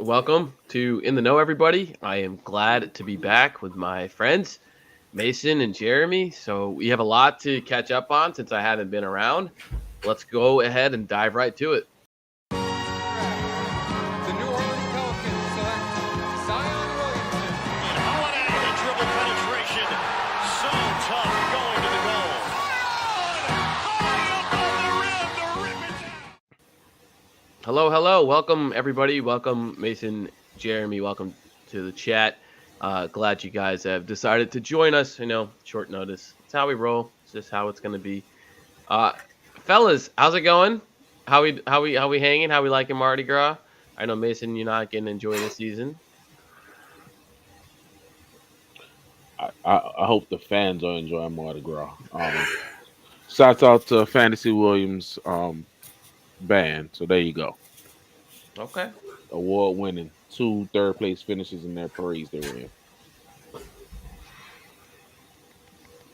Welcome to In the Know, everybody. I am glad to be back with my friends, Mason and Jeremy. So, we have a lot to catch up on since I haven't been around. Let's go ahead and dive right to it. The New Orleans Pelicans select Zion Williamson. And Olynyk, the dribble penetration, so tough going to the goal. High above the rim to rip it down. Hello. Welcome, everybody. Welcome, Mason, Jeremy. Welcome to the chat. Glad you guys have decided to join us. Short notice. It's how we roll. It's just how it's going to be. Uh, Fellas, how's it going? How we hanging? How we liking Mardi Gras? I know, Mason, you're not getting to enjoy the season. I hope the fans are enjoying Mardi Gras. Shouts out to Fantasy Williams band. So there you go. Okay. Award winning. 2 third place finishes in their parades they were in.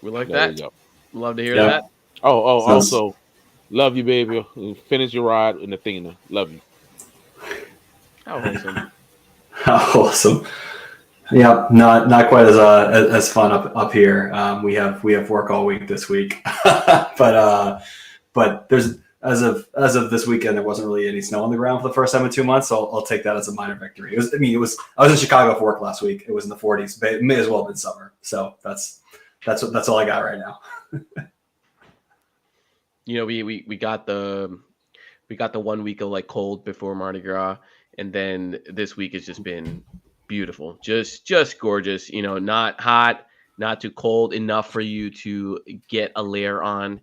We like There that. you go. Love to hear Yeah. that. Also, love you, baby. Finish your ride in the thing. Love you. How wholesome. Awesome. Yeah, not quite as fun up here. We have work all week this week, but there's as of this weekend there wasn't really any snow on the ground for the first time in 2 months. So I'll take that as a minor victory. I was in Chicago for work last week. It was in the 40s, but it may as well have been summer. So that's all I got right now. We got the 1 week of like cold before Mardi Gras, and then this week has just been beautiful, just gorgeous. Not hot, not too cold, enough for you to get a layer on.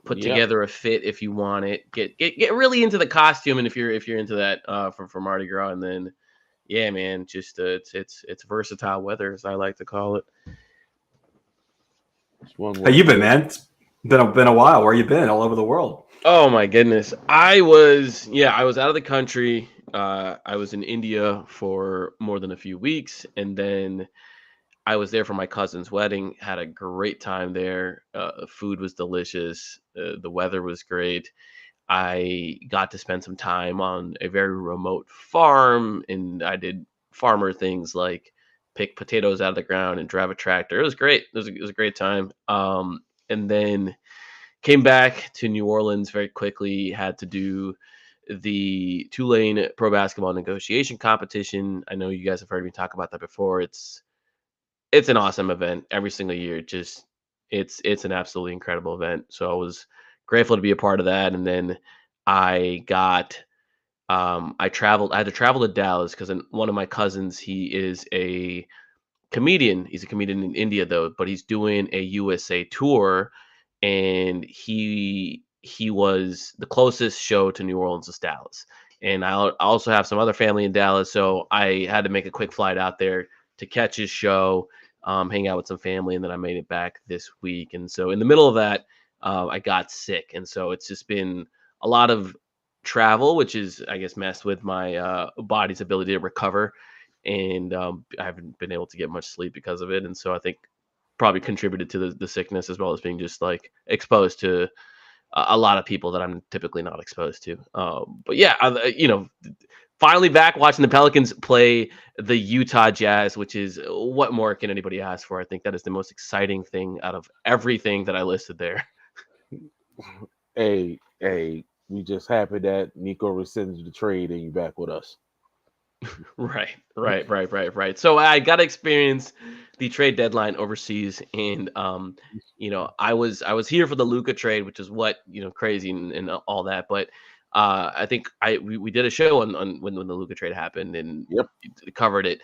Put together a fit if you want it. Get really into the costume, and if you're into that for Mardi Gras, and then yeah, man, just it's versatile weather, as I like to call it. How you been, man? It's been a while. Where you been? All over the world. Oh my goodness. I was out of the country. I was in India for more than a few weeks, and then I was there for my cousin's wedding. Had a great time there. Food was delicious. The weather was great. I got to spend some time on a very remote farm, and I did farmer things like pick potatoes out of the ground and drive a tractor. It was great. It was a great time. And then came back to New Orleans very quickly. Had to do the Tulane pro basketball negotiation competition. I know you guys have heard me talk about that before. It's an awesome event every single year. Just it's an absolutely incredible event. So I was grateful to be a part of that. And then I got I traveled. I had to travel to Dallas because one of my cousins, he is a comedian. He's a comedian in India though, but he's doing a USA tour, and he was the closest show to New Orleans is Dallas. And I also have some other family in Dallas, so I had to make a quick flight out there to catch his show, hang out with some family, and then I made it back this week. And so in the middle of that, I got sick, and so it's just been a lot of travel, which is, I guess, messed with my body's ability to recover, and I haven't been able to get much sleep because of it. And so I think probably contributed to the sickness, as well as being just like exposed to a lot of people that I'm typically not exposed to. But yeah, finally back watching the Pelicans play the Utah Jazz, which is what more can anybody ask for? I think that is the most exciting thing out of everything that I listed there. Hey, we just happy that Nico rescinded the trade and you back with us. Right. So I got to experience the trade deadline overseas, and I was here for the Luca trade, which is what crazy and all that. But I think we did a show on when the Luca trade happened, and Yep. covered it.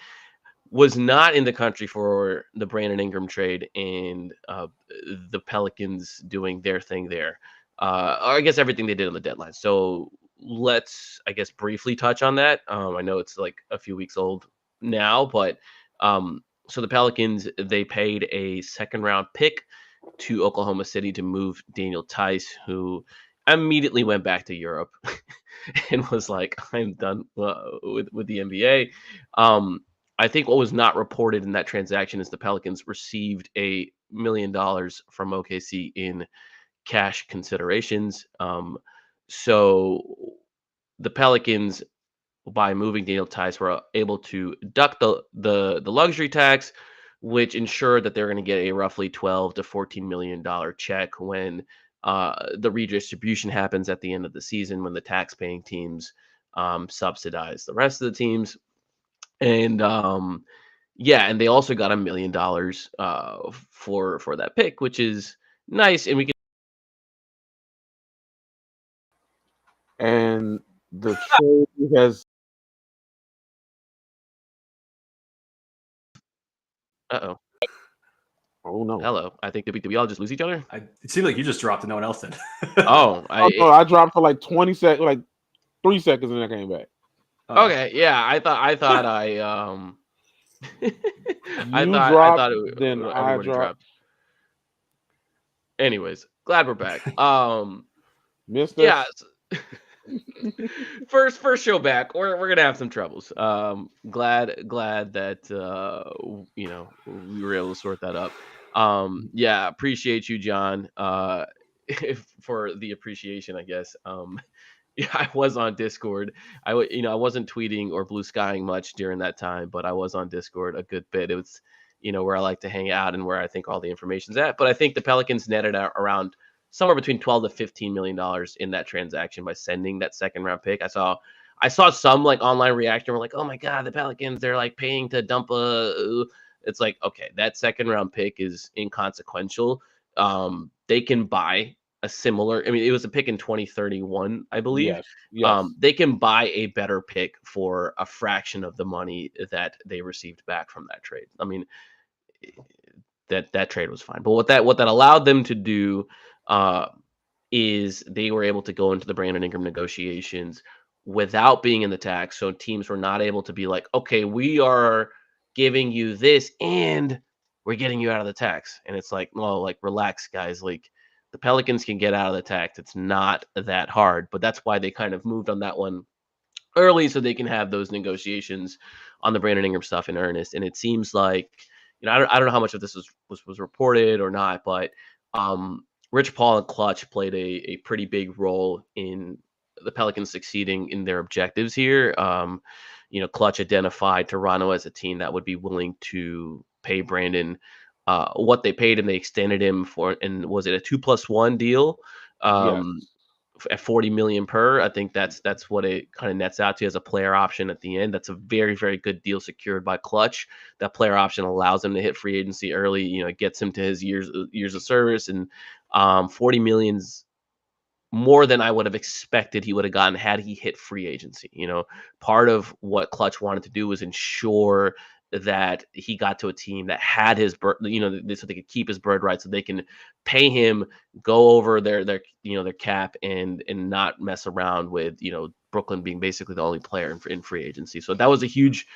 Was not in the country for the Brandon Ingram trade and the Pelicans doing their thing there. Or I guess everything they did on the deadline. So let's, I guess, briefly touch on that. I know it's like a few weeks old now, but so the Pelicans, they paid a second round pick to Oklahoma City to move Daniel Tice, who immediately went back to Europe and was like, I'm done with the NBA. I think what was not reported in that transaction is the Pelicans received $1 million from OKC in cash considerations. So the Pelicans by moving Daniel Tice were able to deduct the luxury tax, which ensured that they're going to get a roughly 12 to 14 million dollar check when the redistribution happens at the end of the season when the tax paying teams subsidize the rest of the teams. And yeah, and they also got $1 million for that pick, which is nice. And we can And the trade has. uh-oh. Oh no! Hello. I think did we all just lose each other? It seemed like you just dropped and no one else did. Oh, Oh no! I dropped for like 20 seconds, like 3 seconds, and I came back. okay. Yeah, I thought I I You thought dropped, then I everybody dropped. dropped. Anyways, glad we're back. Missed Yeah. us. First show back. We're gonna have some troubles. Glad that we were able to sort that up. Yeah, appreciate you, John. For the appreciation, I guess. Yeah, I was on Discord. I wasn't tweeting or blue skying much during that time, but I was on Discord a good bit. It was, where I like to hang out and where I think all the information's at. But I think the Pelicans netted out around somewhere between 12 to 15 million dollars in that transaction by sending that second round pick. I saw some like online reaction were like, "Oh my god, the Pelicans, they're like paying to dump a." It's like, okay, that second round pick is inconsequential. They can buy a similar. I mean, it was a pick in 2031, I believe. Yes. They can buy a better pick for a fraction of the money that they received back from that trade. I mean, that trade was fine. But what that allowed them to do uh, is they were able to go into the Brandon Ingram negotiations without being in the tax. So teams were not able to be like, okay, we are giving you this and we're getting you out of the tax. And it's like, well, like relax, guys. Like the Pelicans can get out of the tax. It's not that hard. But that's why they kind of moved on that one early so they can have those negotiations on the Brandon Ingram stuff in earnest. And it seems like, I don't know how much of this was reported or not, but Rich Paul and Clutch played a pretty big role in the Pelicans succeeding in their objectives here. Clutch identified Toronto as a team that would be willing to pay Brandon what they paid, and they extended him for, and was it a 2+1 deal? Yes. At 40 million per. I think that's what it kind of nets out to as a player option at the end. That's a very, very good deal secured by Clutch. That player option allows him to hit free agency early. It gets him to his years of service, and 40 million's more than I would have expected he would have gotten had he hit free agency. Part of what Clutch wanted to do was ensure that he got to a team that had his bird, so they could keep his bird right, so they can pay him, go over their cap, and not mess around with Brooklyn being basically the only player in free agency. So that was a huge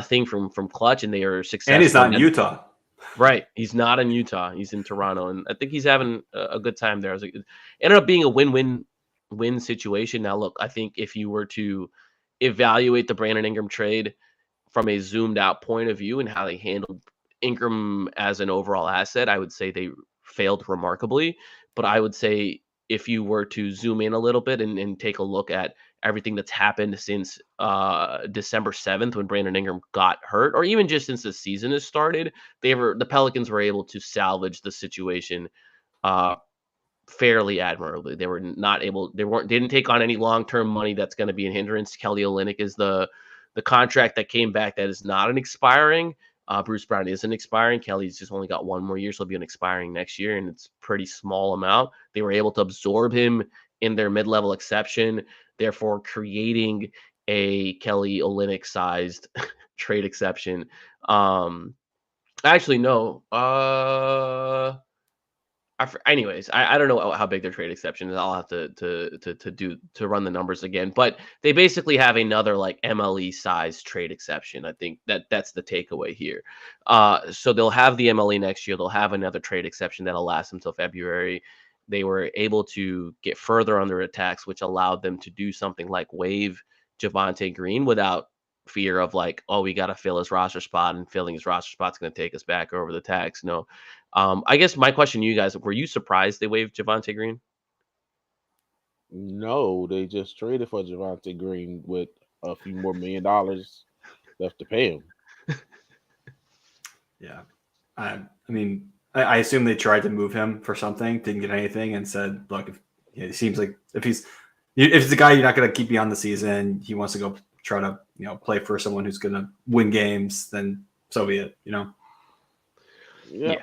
thing from Clutch, and they are successful. And he's not in Utah. Right. He's not in Utah. He's in Toronto. And I think he's having a good time there. It ended up being a win-win situation. Now, look, I think if you were to evaluate the Brandon Ingram trade from a zoomed out point of view and how they handled Ingram as an overall asset, I would say they failed remarkably. But I would say if you were to zoom in a little bit and take a look at everything that's happened since December 7th when Brandon Ingram got hurt, or even just since the season has started, the Pelicans were able to salvage the situation fairly admirably. They were not able, didn't take on any long-term money that's going to be a hindrance. Kelly Olynyk is the contract that came back that is not an expiring. Bruce Brown isn't expiring. Kelly's just only got one more year, so he'll be an expiring next year, and it's a pretty small amount. They were able to absorb him in their mid-level exception, therefore creating a Kelly Olynyk sized trade exception. Actually, no. Anyways, I don't know how big their trade exception is. I'll have to run the numbers again, but they basically have another like MLE size trade exception. I think that's the takeaway here. So they'll have the MLE next year. They'll have another trade exception that'll last until February. They were able to get further under attacks, which allowed them to do something like waive Javonte Green without fear of like, oh, we got to fill his roster spot, and filling his roster spot's going to take us back over the tax. No. I guess my question to you guys, were you surprised they waived Javonte Green? No, they just traded for Javonte Green with a few more $1 million left to pay him. Yeah. I mean, I assume they tried to move him for something, didn't get anything, and said, "Look, it seems like if it's a guy you're not going to keep beyond the season, he wants to go try to play for someone who's going to win games, then so be it." Yeah.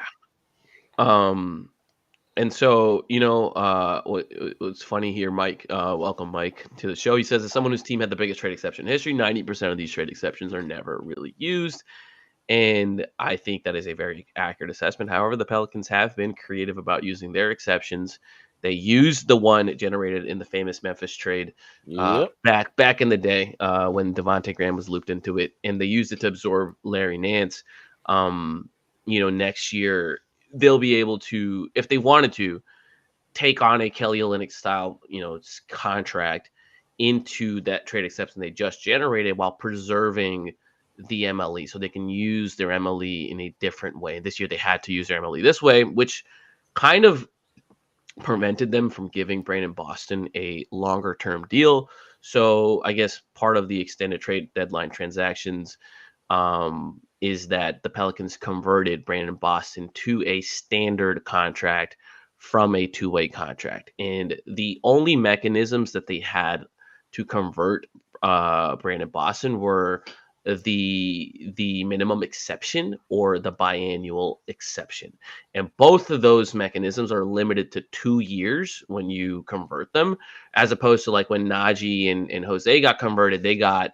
And so, what's funny here, Mike, welcome, Mike, to the show. He says, as someone whose team had the biggest trade exception in history, 90% of these trade exceptions are never really used. And I think that is a very accurate assessment. However, the Pelicans have been creative about using their exceptions. They used the one generated in the famous Memphis trade Yep. back in the day when Devontae Graham was looped into it, and they used it to absorb Larry Nance. Next year they'll be able to, if they wanted to, take on a Kelly Olynyk style, contract into that trade exception they just generated while preserving the MLE, so they can use their MLE in a different way. This year they had to use their MLE this way, which kind of prevented them from giving Brandon Boston a longer term deal. So I guess part of the extended trade deadline transactions is that the Pelicans converted Brandon Boston to a standard contract from a two-way contract. And the only mechanisms that they had to convert Brandon Boston were the minimum exception or the biannual exception. And both of those mechanisms are limited to 2 years when you convert them, as opposed to like when Najee and Jose got converted, they got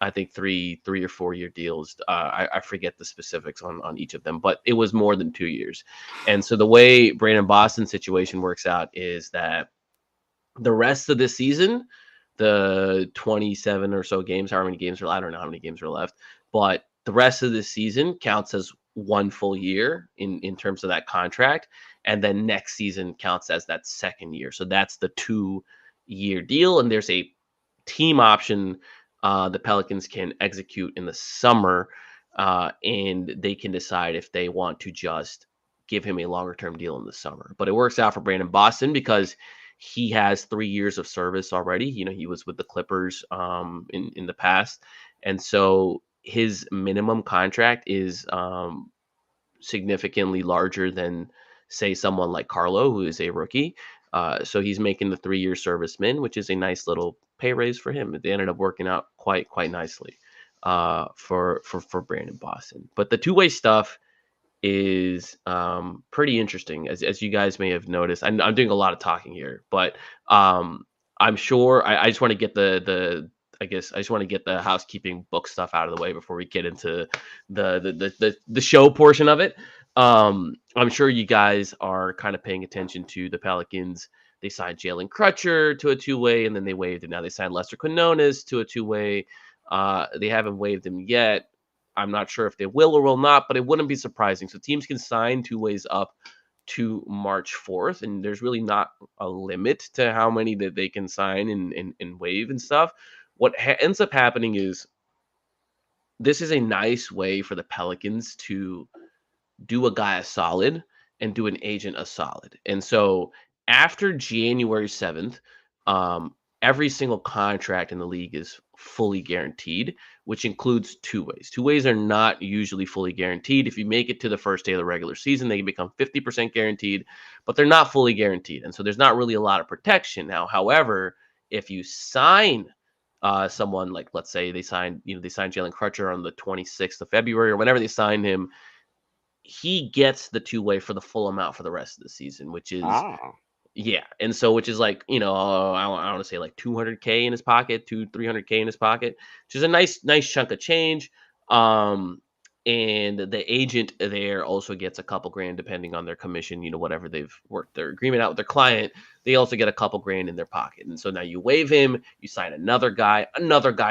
I think three or 4 year deals. I forget the specifics on each of them, but it was more than 2 years. And so the way Brandon Boston's situation works out is that the rest of the season, the 27 or so games, however many games are, I don't know how many games are left, but the rest of the season counts as one full year in terms of that contract. And then next season counts as that second year. So that's the 2-year deal. And there's a team option the Pelicans can execute in the summer, and they can decide if they want to just give him a longer term deal in the summer. But it works out for Brandon Boston because he has 3 years of service already. He was with the Clippers in the past, and so his minimum contract is significantly larger than, say, someone like Carlo, who is a rookie. So he's making the 3-year service min, which is a nice little pay raise for him. They ended up working out quite nicely for Brandon Boston. But the two-way stuff is pretty interesting, as you guys may have noticed. I'm doing a lot of talking here, but I'm sure I just want to get I just want to get the housekeeping book stuff out of the way before we get into the show portion of it. I'm sure you guys are kind of paying attention to the Pelicans. They signed Jalen Crutcher to a two-way, and then they waived him. Now they signed Lester Quinones to a two-way. They haven't waived him yet. I'm not sure if they will or will not, but it wouldn't be surprising. So teams can sign two ways up to March 4th, and there's really not a limit to how many that they can sign and waive and stuff. What ends up happening is this is a nice way for the Pelicans to do a guy a solid and do an agent a solid. And so after January 7th, every single contract in the league is fully guaranteed, which includes two ways. Two ways are not usually fully guaranteed. If you make it to the first day of the regular season, they can become 50% guaranteed, but they're not fully guaranteed. And so there's not really a lot of protection. Now, however, if you sign someone like, let's say they signed Jalen Crutcher on the 26th of February or whenever they signed him, he gets the two-way for the full amount for the rest of the season, which is yeah. And so, which is like, I want to say like 200K in his pocket, 300K in his pocket, which is a nice chunk of change. And the agent there also gets a couple grand depending on their commission, whatever they've worked their agreement out with their client. They also get a couple grand in their pocket. And so now you waive him, you sign another guy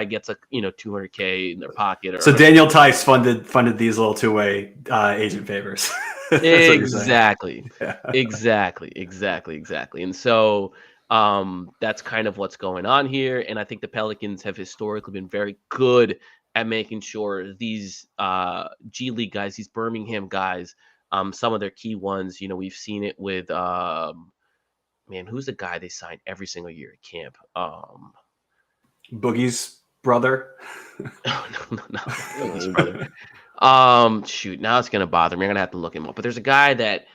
gets a 200K in their pocket. So Daniel Tice funded these little two-way agent favors. Exactly. Yeah. Exactly. And so that's kind of what's going on here. And I think the Pelicans have historically been very good at making sure these G League guys, these Birmingham guys, some of their key ones, we've seen it with who's the guy they signed every single year at camp? Boogie's brother. Oh, no. His brother. Shoot, now it's gonna bother me. I'm gonna have to look him up. But there's a guy that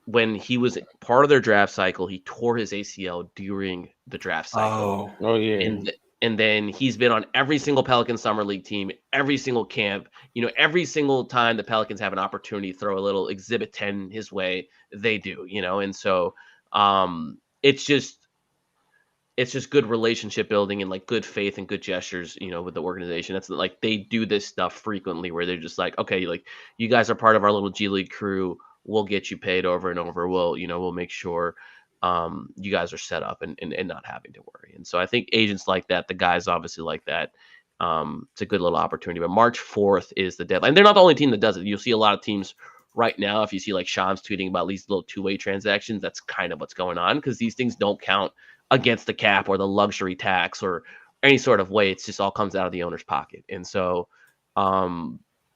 when he was part of their draft cycle, he tore his ACL during the draft cycle. Oh, yeah. And then he's been on every single Pelican Summer League team, every single camp. Every single time the Pelicans have an opportunity to throw a little Exhibit 10 his way, they do. And so it's just good relationship building and like good faith and good gestures, with the organization. That's like they do this stuff frequently where they're just like, okay, like you guys are part of our little G League crew. We'll get you paid over and over. We'll make sure you guys are set up and not having to worry. And so I think agents like that, the guys obviously like that. It's a good little opportunity. But March 4th is the deadline. They're not the only team that does it. You'll see a lot of teams right now. If you see like Shams tweeting about these little two-way transactions, that's kind of what's going on because these things don't count against the cap or the luxury tax or any sort of way. It's just all comes out of the owner's pocket. And so,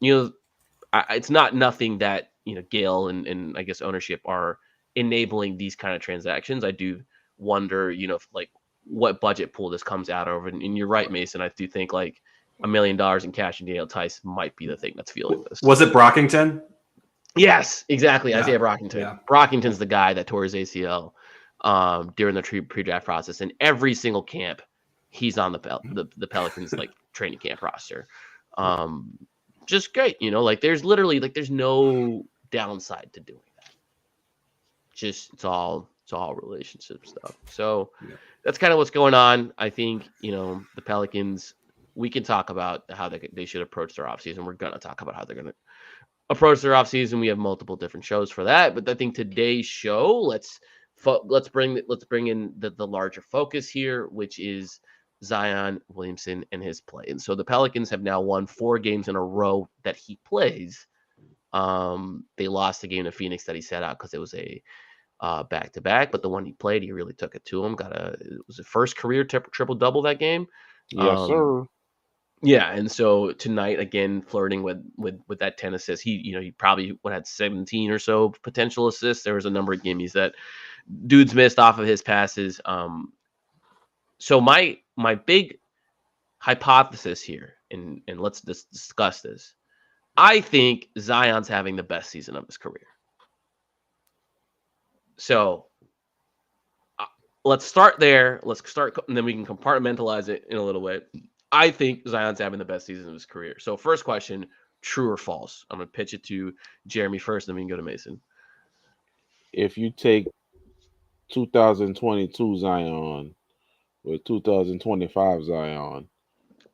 it's not nothing that, Gale and I guess ownership are enabling these kind of transactions. I do wonder, like what budget pool this comes out of. And you're right, Mason. I do think like $1 million in cash and Daniel Tice might be the thing that's fueling this. Was it Brockington? Yes, exactly. Yeah. Isaiah Brockington. Yeah. Brockington's the guy that tore his ACL during the pre-draft process, and every single camp he's on the Pelicans like training camp roster. Just great, like there's literally like there's no downside to doing that. Just it's all relationship stuff. So that's kind of what's going on. I think the Pelicans. We can talk about how they should approach their offseason. We're gonna talk about how they're gonna approach their offseason. We have multiple different shows for that, but I think today's show let's bring in the larger focus here, which is Zion Williamson and his play. And so the Pelicans have now won 4 games in a row that he plays. They lost the game to Phoenix that he sat out because it was a back-to-back, but the one he played, he really took it to him. It was his first career triple-double that game. Yes, sir. Yeah, and so tonight again, flirting with that 10 assists. He probably would have had 17 or so potential assists. There was a number of gimmies that dudes missed off of his passes. So my big hypothesis here, and let's discuss this. I think Zion's having the best season of his career. So let's start there. And then we can compartmentalize it in a little way. I think Zion's having the best season of his career. So first question, true or false? I'm going to pitch it to Jeremy first, then we can go to Mason. If you take 2022 Zion with 2025 Zion,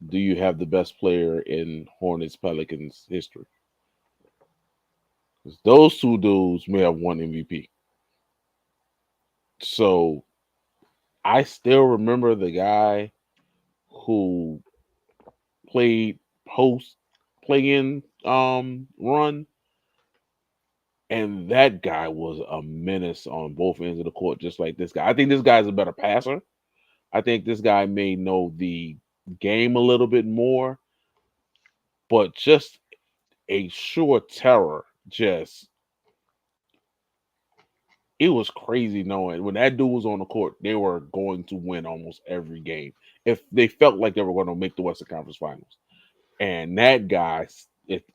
do you have the best player in Hornets Pelicans history? Because those two dudes may have won MVP. So I still remember the guy who played post play-in run, and that guy was a menace on both ends of the court, just like this guy. I think this guy's a better passer. I think this guy may know the game a little bit more, but just a sure terror. It was crazy knowing when that dude was on the court, they were going to win almost every game if they felt like they were going to make the Western Conference Finals. And that guy,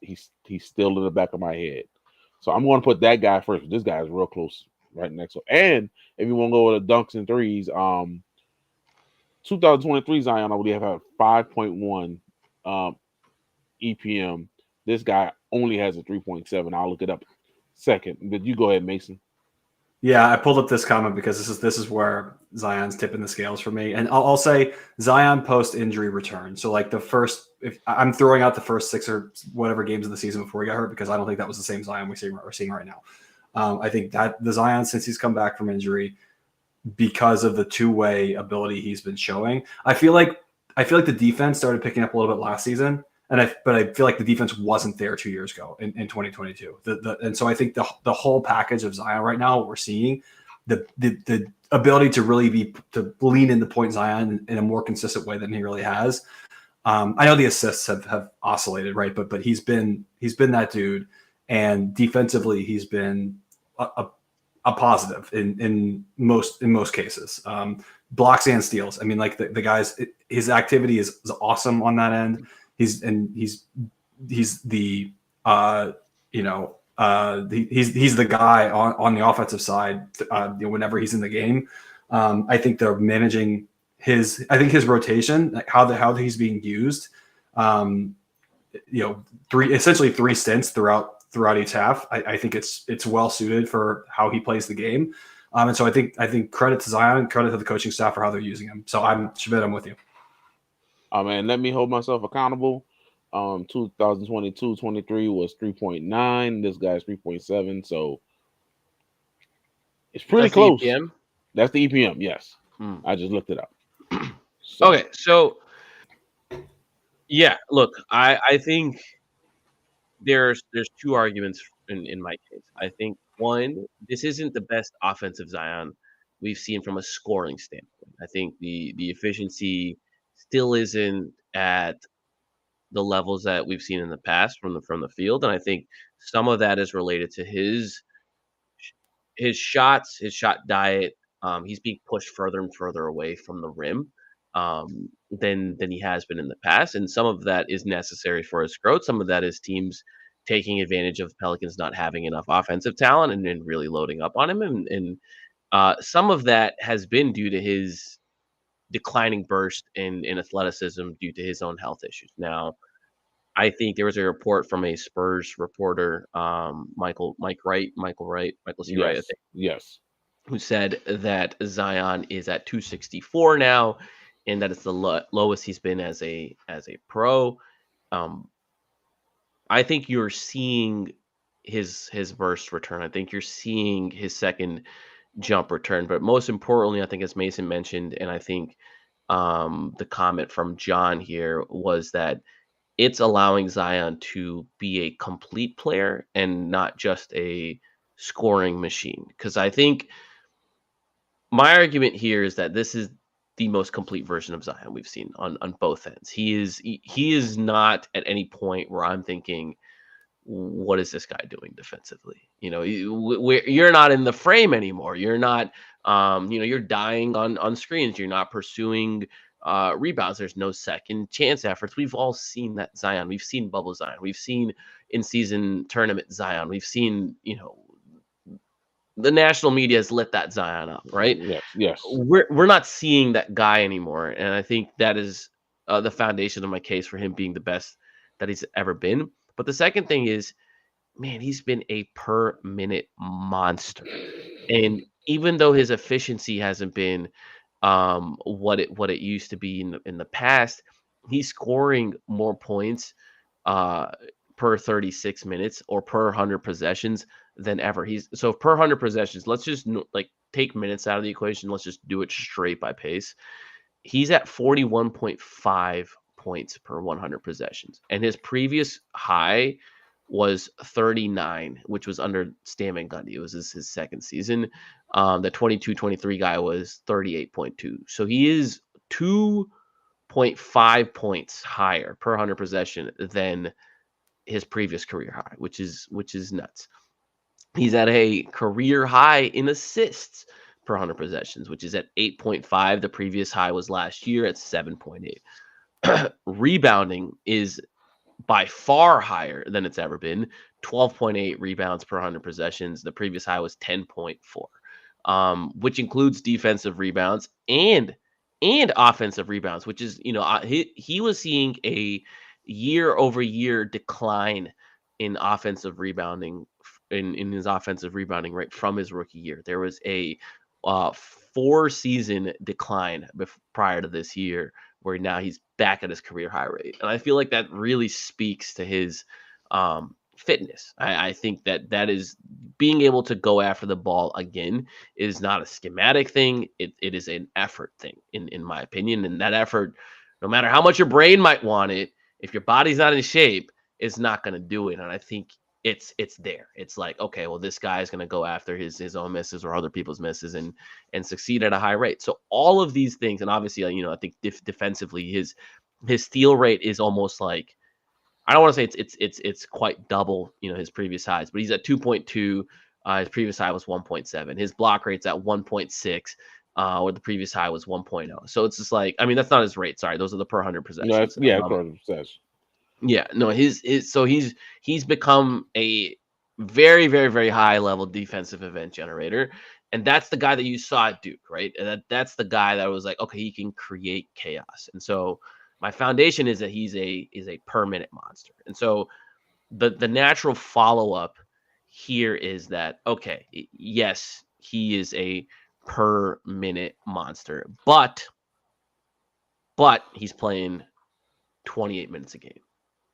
he's still in the back of my head. So I'm going to put that guy first. This guy is real close right next to him. And if you want to go with the dunks and threes, 2023 Zion, I believe, had 5.1 EPM. This guy only has a 3.7. I'll look it up second. But you go ahead, Mason. Yeah, I pulled up this comment because this is where Zion's tipping the scales for me. And I'll say Zion post-injury return. So like if I'm throwing out the first 6 or whatever games of the season before he got hurt, because I don't think that was the same Zion we're seeing right now. I think that the Zion, since he's come back from injury, because of the two-way ability he's been showing, I feel like the defense started picking up a little bit last season. But I feel like the defense wasn't there 2 years ago in 2022. And so I think the whole package of Zion right now, what we're seeing, the ability to really to lean into point Zion in a more consistent way than he really has. I know the assists have oscillated, right? But he's been that dude, and defensively he's been a positive in most cases. blocks and steals. I mean, like the guy's his activity is awesome on that end. He's the he's the guy on the offensive side whenever he's in the game. I think they're managing his rotation, like how he's being used. Essentially three stints throughout each half. I think it's well suited for how he plays the game. And so I think credit to Zion, credit to the coaching staff for how they're using him. So I'm with you. Oh man, let me hold myself accountable. 2022-23 was 3.9. This guy's 3.7. So it's pretty close. The EPM? That's the EPM. Yes, I just looked it up. So. Okay, so yeah, look, I think there's two arguments in my case. I think one, this isn't the best offensive Zion we've seen from a scoring standpoint. I think the efficiency still isn't at the levels that we've seen in the past from the field, and I think some of that is related to his shots, his shot diet. He's being pushed further and further away from the rim than he has been in the past, and some of that is necessary for his growth. Some of that is teams taking advantage of Pelicans not having enough offensive talent and then really loading up on him, and some of that has been due to his declining burst in athleticism due to his own health issues. Now, I think there was a report from a Spurs reporter, Michael C. Wright, I think. Yes. Who said that Zion is at 264 now, and that it's the lowest he's been as a pro. I think you're seeing his burst return. I think you're seeing his second jump return. But most importantly, I think as Mason mentioned, and I think the comment from John here was that it's allowing Zion to be a complete player and not just a scoring machine. Because I think my argument here is that this is the most complete version of Zion we've seen on both ends. He is not at any point where I'm thinking, what is this guy doing defensively? You're not in the frame anymore. You're not, you're dying on screens. You're not pursuing rebounds. There's no second chance efforts. We've all seen that Zion. We've seen bubble Zion. We've seen in season tournament Zion. We've seen, the national media has lit that Zion up, right? Yes. We're not seeing that guy anymore, and I think that is the foundation of my case for him being the best that he's ever been. But the second thing is, man, he's been a per minute monster, and even though his efficiency hasn't been what it used to be in the past, he's scoring more points per 36 minutes or per 100 possessions than ever. So per 100 possessions, let's just take minutes out of the equation. Let's just do it straight by pace. He's at 41.5 points per 100 possessions, and his previous high was 39, which was under Stan Van Gundy. It was his second season. The 22-23 guy was 38.2. So he is 2.5 points higher per 100 possession than his previous career high, which is nuts. He's at a career high in assists per 100 possessions, which is at 8.5. The previous high was last year at 7.8. Rebounding is by far higher than it's ever been. 12.8 rebounds per 100 possessions. The previous high was 10.4, which includes defensive rebounds and offensive rebounds, which is, he was seeing a year-over-year decline in offensive rebounding in his offensive rebounding rate from his rookie year. There was a 4-season decline prior to this year, where now he's back at his career high rate. And I feel like that really speaks to his fitness. I think that is being able to go after the ball again is not a schematic thing. It is an effort thing, in my opinion. And that effort, no matter how much your brain might want it, if your body's not in shape, it's not going to do it. And I think it's there. It's like, okay, well, this guy is going to go after his own misses or other people's misses and succeed at a high rate. So all of these things, and obviously, I think defensively, his steal rate is almost like, I don't want to say it's quite double, his previous highs, but he's at 2.2. His previous high was 1.7. His block rate's at 1.6. where the previous high was 1.0. So it's just like, I mean, that's not his rate. Sorry, those are the per 100 No, possessions. current possession. Yeah, no, so he's become a very, very, very high level defensive event generator, and that's the guy that you saw at Duke, right? And that's the guy that was like, okay, he can create chaos. And so my foundation is that he's a per minute monster. And so the natural follow up here is that okay, yes, he is a per minute monster, but he's playing 28 minutes a game.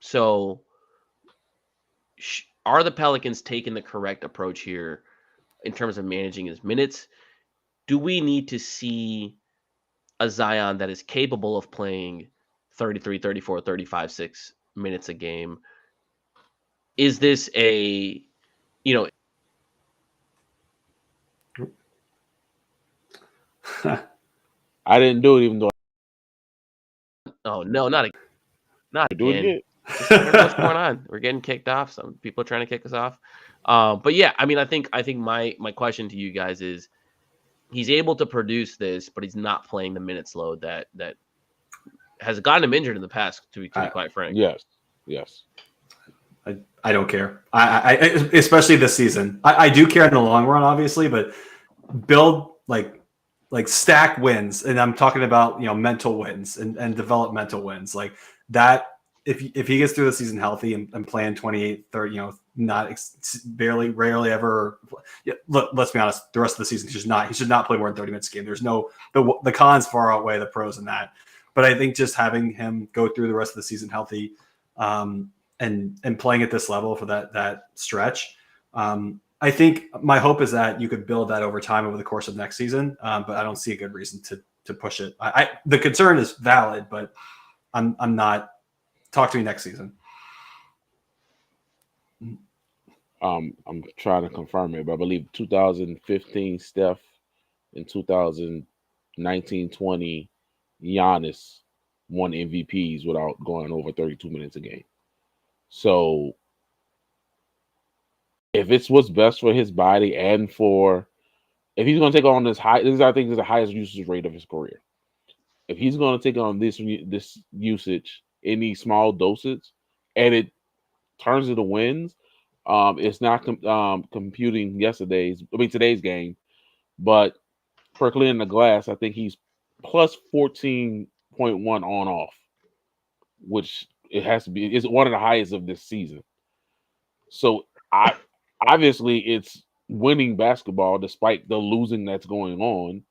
So, are the Pelicans taking the correct approach here in terms of managing his minutes? Do we need to see a Zion that is capable of playing 33, 34, 35, 6 minutes a game? Is this a, you know, I didn't do it, even though oh, no, not I do it again. again. I don't know what's going on. We're getting kicked off. Some people are trying to kick us off. But yeah, I mean, I think my question to you guys is, he's able to produce this, but he's not playing the minutes load that has gotten him injured in the past. To be quite frank, Yes. I don't care. I especially this season. I do care in the long run, obviously, but build like stack wins, and I'm talking about mental wins and developmental wins like that. If he gets through the season healthy and playing 28, 30, rarely ever. Look, let's be honest. The rest of the season, he should not play more than 30 minutes a game. There's no the cons far outweigh the pros in that. But I think just having him go through the rest of the season healthy, and playing at this level for that stretch, I think my hope is that you could build that over time over the course of next season. But I don't see a good reason to push it. The concern is valid, but I'm not. Talk to me next season. I'm trying to confirm it, but I believe 2015 Steph and 2019-20 Giannis won MVPs without going over 32 minutes a game. So if it's what's best for his body and if he's going to take on this I think is the highest usage rate of his career. If he's going to take on this usage in these small doses and it turns into wins, it's not computing today's game, but for clearing the glass, I think he's plus 14.1 on off, which it has to be. It's one of the highest of this season. So obviously it's winning basketball despite the losing that's going on.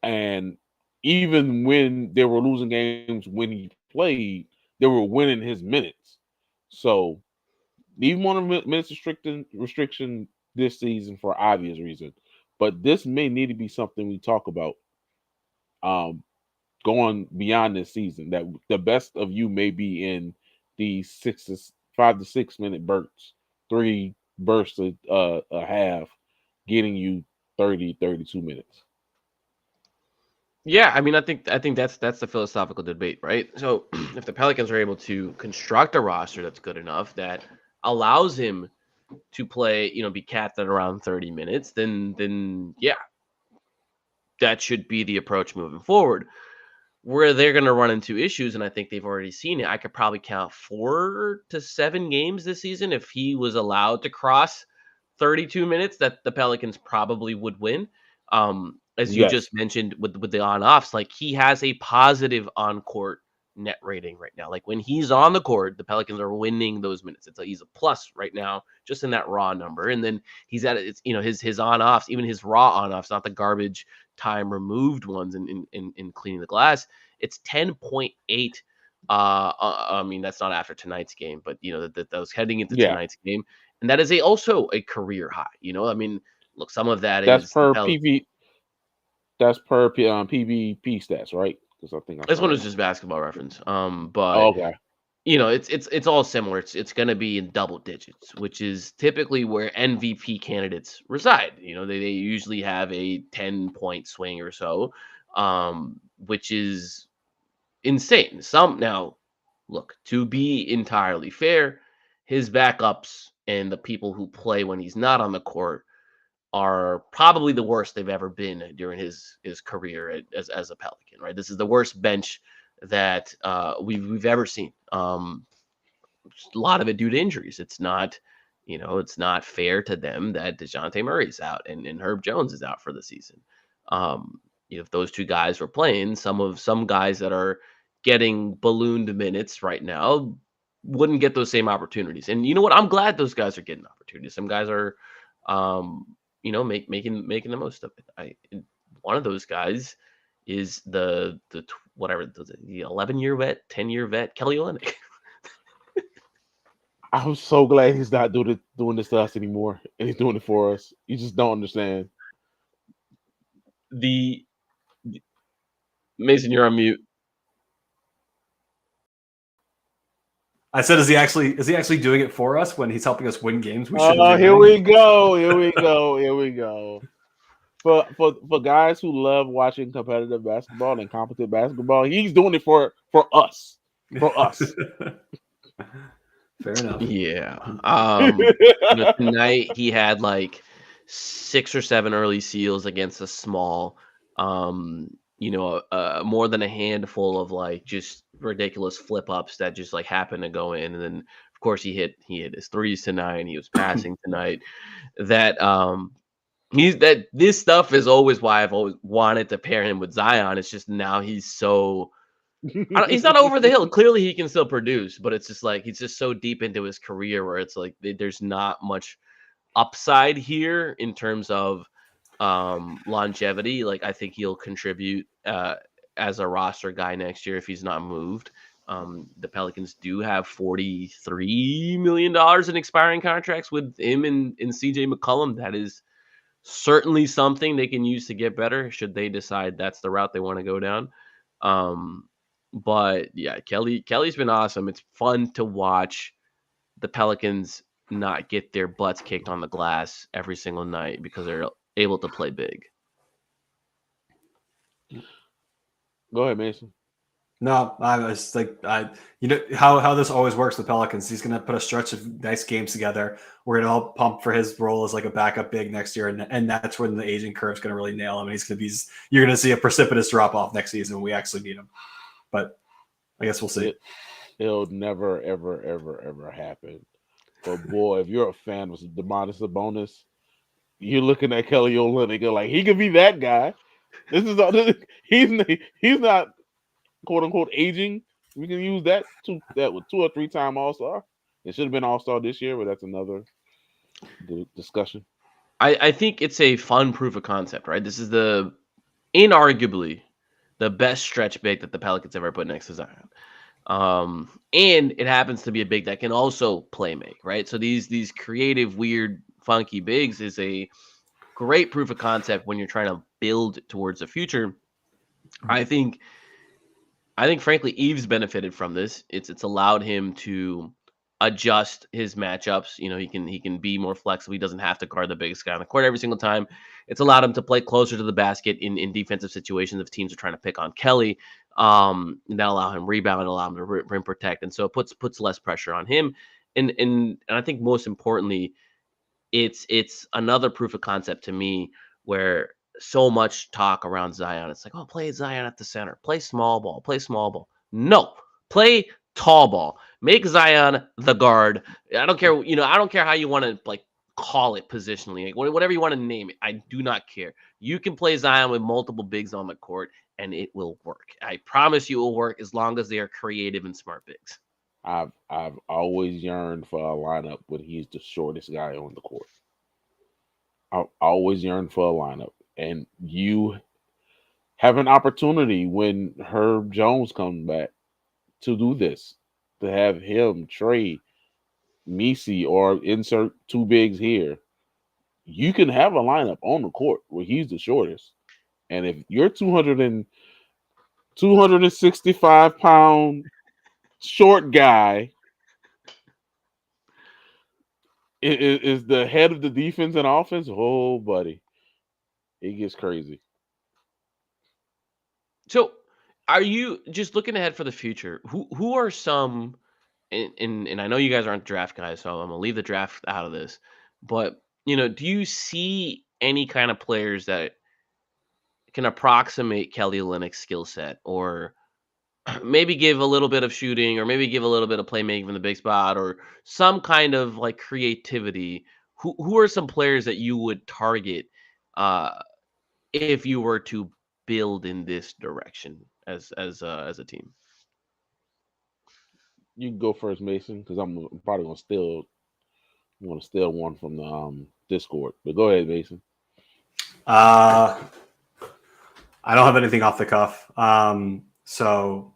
And even when they were losing games when he played, they were winning his minutes. So even one of minutes restriction this season for obvious reason. But this may need to be something we talk about going beyond this season, that the best of you may be in these 5 to 6 minute bursts, 3 bursts a half, getting you 30, 32 minutes. yeah. I mean, I think that's the philosophical debate, right? So if the Pelicans are able to construct a roster that's good enough that allows him to play, be capped at around 30 minutes, then yeah, that should be the approach moving forward. Where they're going to run into issues, and I think they've already seen it. I could probably count 4 to 7 games this season if he was allowed to cross 32 minutes that the Pelicans probably would win. As you just mentioned with the on-offs, like he has a positive on-court net rating right now. Like when he's on the court, the Pelicans are winning those minutes. He's a plus right now, just in that raw number. And then he's at his on-offs, even his raw on-offs, not the garbage time removed ones in cleaning the glass. It's 10.8. I mean, that's not after tonight's game, but that was heading into tonight's game, and that is also a career high. I mean, look, some of that's is per PV. That's per PVP stats, right? Because I think this one was just Basketball Reference. But okay. It's all similar. It's going to be in double digits, which is typically where MVP candidates reside. They usually have a 10-point swing or so, which is insane. Now, look, to be entirely fair, his backups and the people who play when he's not on the court are probably the worst they've ever been during his career as a Pelican. Right, this is the worst bench that we've ever seen. A lot of it due to injuries. It's not, it's not fair to them that DeJounte Murray's out and Herb Jones is out for the season. If those two guys were playing, some guys that are getting ballooned minutes right now wouldn't get those same opportunities. And you know what? I'm glad those guys are getting opportunities. Some guys are, making the most of it. One of those guys is whatever the 11-year vet, 10-year vet, Kelly Olynyk. I'm so glad he's not doing this to us anymore, and he's doing it for us. You just don't understand. Mason, you're on mute. I said, is he actually doing it for us when he's helping us win games? We should. Here we go. For guys who love watching competitive basketball and competent basketball, he's doing it for us. For us. Fair enough. Yeah. Tonight he had like 6 or 7 early seals against a small. More than a handful of like just ridiculous flip ups that just like happened to go in, and then of course he hit his threes tonight. And he was passing tonight. This stuff is always why I've always wanted to pair him with Zion. It's just now he's not over the hill. Clearly he can still produce, but it's just like he's just so deep into his career where it's like there's not much upside here in terms of longevity. Like I think he'll contribute as a roster guy next year if he's not moved. The Pelicans do have $43 million in expiring contracts with him and CJ McCollum. That is certainly something they can use to get better should they decide that's the route they want to go down. But yeah, Kelly's been awesome. It's fun to watch the Pelicans not get their butts kicked on the glass every single night because they're able to play big. Go ahead, Mason. No, I was like, how this always works with Pelicans. He's going to put a stretch of nice games together. We're going to all pump for his role as like a backup big next year, and that's when the aging curve is going to really nail him. And you're going to see a precipitous drop off next season when we actually need him. But I guess we'll see. It'll never, ever, ever, ever happen. But boy, if you're a fan of Domantas Sabonis, you're looking at Kelly Olynyk, you're like, he could be that guy. He's not quote unquote aging. We can use that with 2 or 3 time All-Star. It should have been All-Star this year, but that's another discussion. I think it's a fun proof of concept, right? This is inarguably the best stretch big that the Pelicans ever put next to Zion. And it happens to be a big that can also play make, right? So these creative, weird, funky bigs is a great proof of concept when you're trying to build towards the future. I think frankly Eve's benefited from this. It's allowed him to adjust his matchups. He can be more flexible. He doesn't have to guard the biggest guy on the court every single time. It's allowed him to play closer to the basket in defensive situations if teams are trying to pick on Kelly. That allow him rebound, allow him to rim protect, and so it puts less pressure on him. And I think most importantly, it's another proof of concept to me where so much talk around Zion. It's like, oh, play Zion at the center, play small ball. No, play tall ball. Make Zion the guard. I don't care. I don't care how you want to like call it positionally, like whatever you want to name it. I do not care. You can play Zion with multiple bigs on the court, and it will work. I promise you, it will work as long as they are creative and smart bigs. I've always yearned for a lineup when he's the shortest guy on the court. I've always yearned for a lineup, and you have an opportunity when Herb Jones comes back to do this, to have him trade Misi or insert 2 bigs here. You can have a lineup on the court where he's the shortest, and if you're 265-pound short guy is the head of the defense and offense, oh buddy, it gets crazy. So are you just looking ahead for the future? Who are some, and I know you guys aren't draft guys, so I'm gonna leave the draft out of this, but do you see any kind of players that can approximate Kelly Olynyk's skill set, or maybe give a little bit of shooting, or maybe give a little bit of playmaking from the big spot, or some kind of like creativity. Who are some players that you would target uh, if you were to build in this direction as a team? You can go first, Mason, because I'm probably gonna steal. I'm gonna steal one from the Discord. But go ahead, Mason. I don't have anything off the cuff. So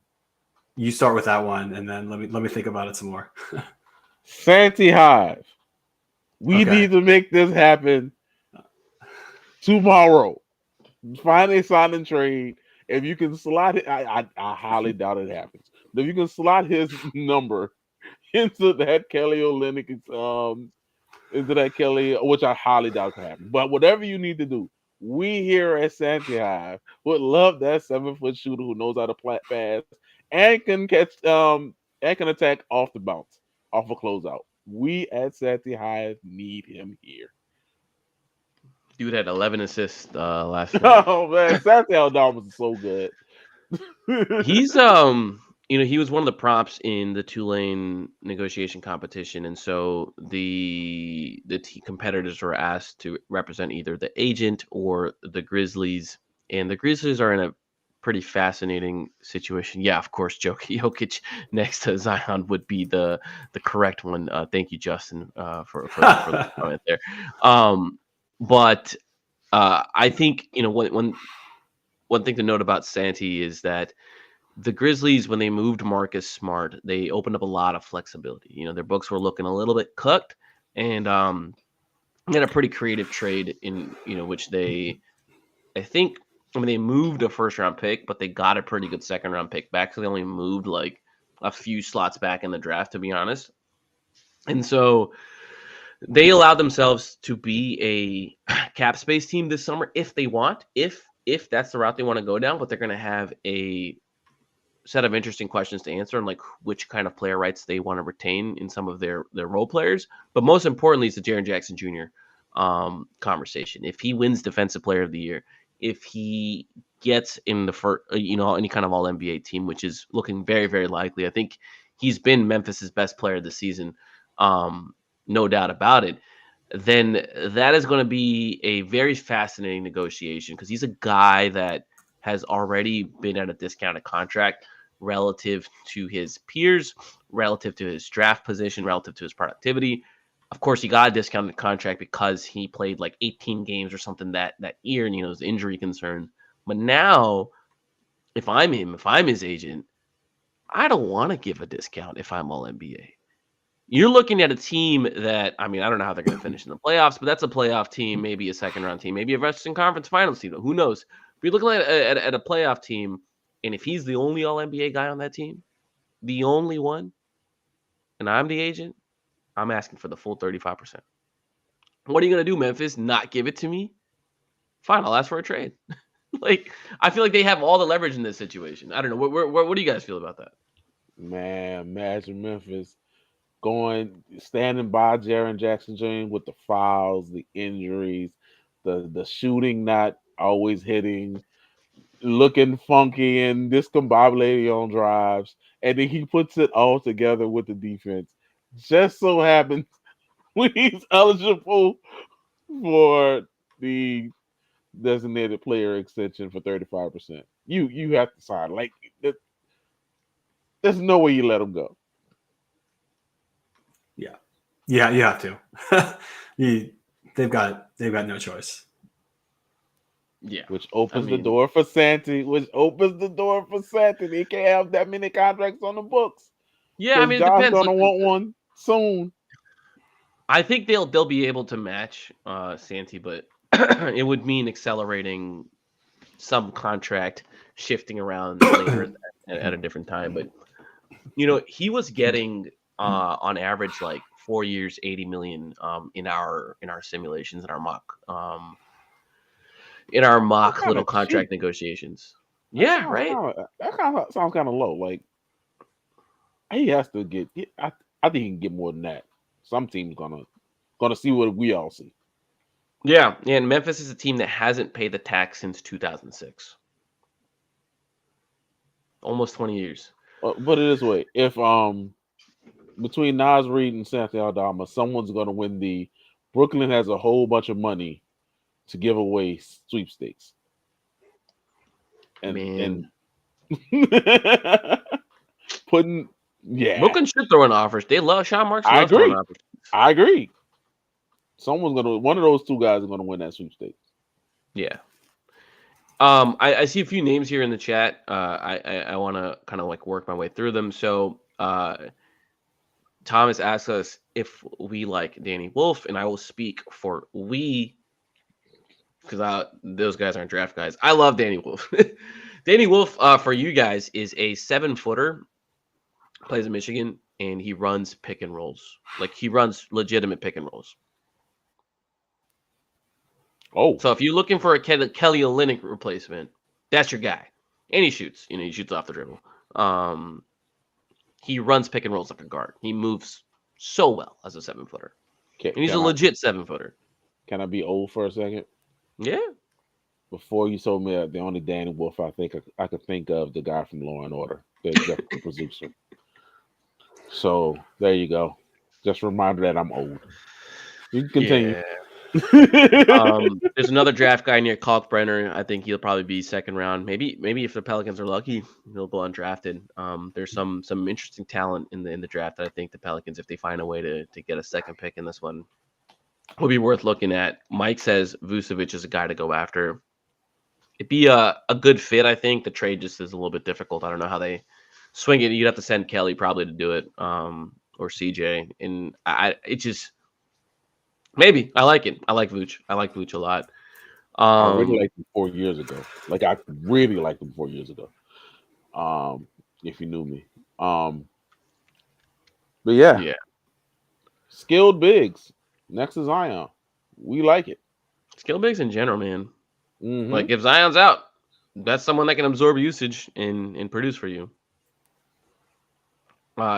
you start with that one, and then let me think about it some more. Santi Hive. We Okay. need to make this happen tomorrow. Find a sign and trade. If you can slot it, I highly doubt it happens. But if you can slot his number into that Kelly Olynyk, into that Kelly, which I highly doubt can happen. But whatever you need to do, we here at Santi Hive would love that 7-foot shooter who knows how to pass and can catch and can attack off the bounce, off a closeout. We at Santi Hive need him here. Dude had 11 assists last night. Oh man, Santi Aldama is so good. He's he was one of the props in the Tulane negotiation competition, and so the competitors were asked to represent either the agent or the Grizzlies, and the Grizzlies are in a pretty fascinating situation. Yeah, of course, Jokic next to Zion would be the correct one. Thank you, Justin, for the comment there. But I think one thing to note about Santi is that the Grizzlies, when they moved Marcus Smart, they opened up a lot of flexibility. Their books were looking a little bit cooked, and had a pretty creative trade in which they moved a first round pick, but they got a pretty good second round pick back. So they only moved like a few slots back in the draft, to be honest. And so they allowed themselves to be a cap space team this summer if they want, if that's the route they want to go down, but they're going to have a set of interesting questions to answer, and like which kind of player rights they want to retain in some of their role players. But most importantly, is the Jaren Jackson Jr. Conversation. If he wins Defensive Player of the Year, if he gets in the first, any kind of All NBA team, which is looking very, very likely. I think he's been Memphis's best player this season, no doubt about it. Then that is going to be a very fascinating negotiation, because he's a guy that has already been at a discounted contract relative to his peers, relative to his draft position, relative to his productivity. Of course, he got a discounted contract because he played like 18 games or something that year, and his injury concern. But now, if I'm him, if I'm his agent, I don't want to give a discount if I'm All NBA. You're looking at a team that, I don't know how they're going to finish in the playoffs, but that's a playoff team, maybe a second round team, maybe a Western Conference Finals team. Who knows? But you're looking at a playoff team, and if he's the only All NBA guy on that team, the only one, and I'm the agent, I'm asking for the full 35%. What are you going to do, Memphis? Not give it to me? Fine, I'll ask for a trade. I feel like they have all the leverage in this situation. I don't know. What do you guys feel about that? Man, imagine Memphis standing by Jaren Jackson Jr. with the fouls, the injuries, the shooting not always hitting, looking funky and discombobulated on drives, and then he puts it all together with the defense. Just so happens when he's eligible for the designated player extension for 35%. You have to sign. There's no way you let him go. Yeah, you have to. They've got no choice. Yeah, which opens the door for Santi. They can't have that many contracts on the books. Yeah, it John's depends. gonna want one soon. I think they'll be able to match Santi, but it would mean accelerating some contract shifting around later at a different time. But he was getting on average like 4 years, $80 million in our simulations, in our mock little contract negotiations. Yeah, right. That kind of sounds kind of low. Like he has to get. I think he can get more than that. Some team's gonna see what we all see. Yeah, and Memphis is a team that hasn't paid the tax since 2006. Almost 20 years. Put it this way: if between Nas Reed and Santi Aldama, someone's going to win the. Brooklyn has a whole bunch of money to give away sweepstakes, and putting Brooklyn should throw in offers. They love Sean Marks. I Loves throwing agree. offers. I agree. One of those two guys is gonna win that sweepstakes. Yeah. I see a few names here in the chat. I want to kind of like work my way through them. So Thomas asks us if we like Danny Wolf, and I will speak for we because those guys aren't draft guys. I love Danny Wolf. Danny Wolf, for you guys, is a 7-footer, plays in Michigan, and he runs pick and rolls. Like, he runs legitimate pick and rolls. Oh. So if you're looking for a Kelly Olynyk replacement, that's your guy. And he shoots. He shoots off the dribble. He runs pick and rolls like a guard. He moves so well as a 7-footer. And he's a legit 7-footer. Can I be old for a second? Yeah. Before you told me the only Danny Wolf I think I could think of, the guy from Law and Order, the executive producer. So there you go. Just a reminder that I'm old. You can continue. Yeah. There's another draft guy near Kalkbrenner. I think he'll probably be second round. Maybe if the Pelicans are lucky, he'll go undrafted. There's some interesting talent in the draft that I think the Pelicans, if they find a way to get a second pick in this one, will be worth looking at. Mike says Vucevic is a guy to go after. It'd be a good fit, I think. The trade just is a little bit difficult. I don't know how they swing it. You'd have to send Kelly probably to do it, or CJ. And it just maybe I like it. I like Vooch. I like Vooch a lot. I really liked him 4 years ago. Like, I really liked him 4 years ago. If you knew me. But yeah. Skilled bigs next to Zion. We like it. Skilled bigs in general, man. Mm-hmm. Like, if Zion's out, that's someone that can absorb usage and produce for you.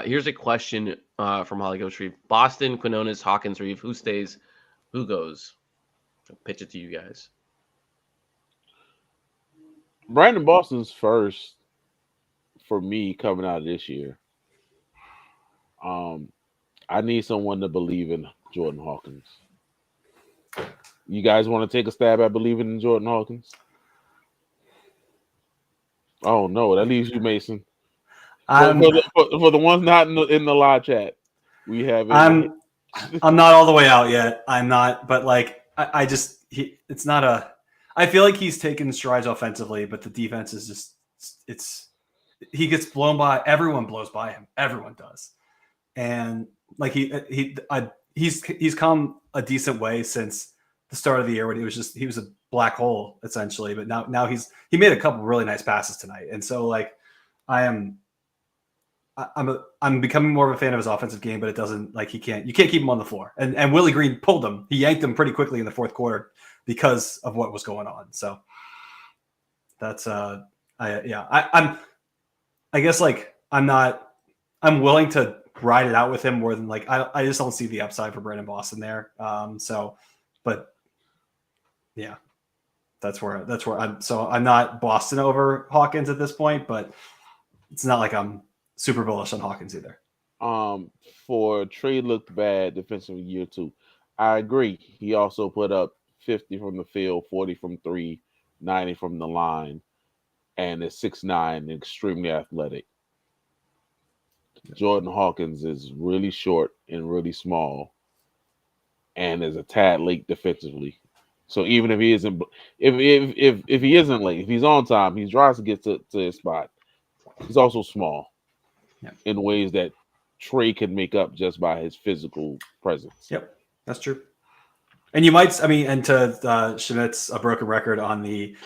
Here's a question from Holly Ghost Reeve. Boston, Quinones, Hawkins, Reeve. Who stays? Who goes? I'll pitch it to you guys. Brandon Boston's first for me coming out of this year. I need someone to believe in Jordan Hawkins. You guys want to take a stab at believing in Jordan Hawkins? Oh no, that leaves you, Mason. For the ones not in the live chat, we have. I'm not all the way out yet. I'm not, but like it's not a. I feel like he's taken strides offensively, but the defense is just he gets blown by. Everyone blows by him. Everyone does, and like he's come a decent way since the start of the year when he was a black hole essentially. But now he made a couple really nice passes tonight, and so like I'm becoming more of a fan of his offensive game, but it doesn't you can't keep him on the floor. And Willie Green pulled him. He yanked him pretty quickly in the fourth quarter because of what was going on. So that's I'm willing to ride it out with him more than I just don't see the upside for Brandon Boston there. But yeah, that's where I'm not Boston over Hawkins at this point, but it's not like I'm super bullish on Hawkins either. For trade looked bad defensively year 2. I agree. He also put up 50 from the field, 40 from 3, 90 from the line, and is 6'9", and extremely athletic. Jordan Hawkins is really short and really small, and is a tad late defensively. So even if he isn't, if he isn't late, if he's on time, he tries to get to his spot. He's also small in ways that Trey can make up just by his physical presence. Yep, that's true. And you might, and to Schmidt's a broken record on the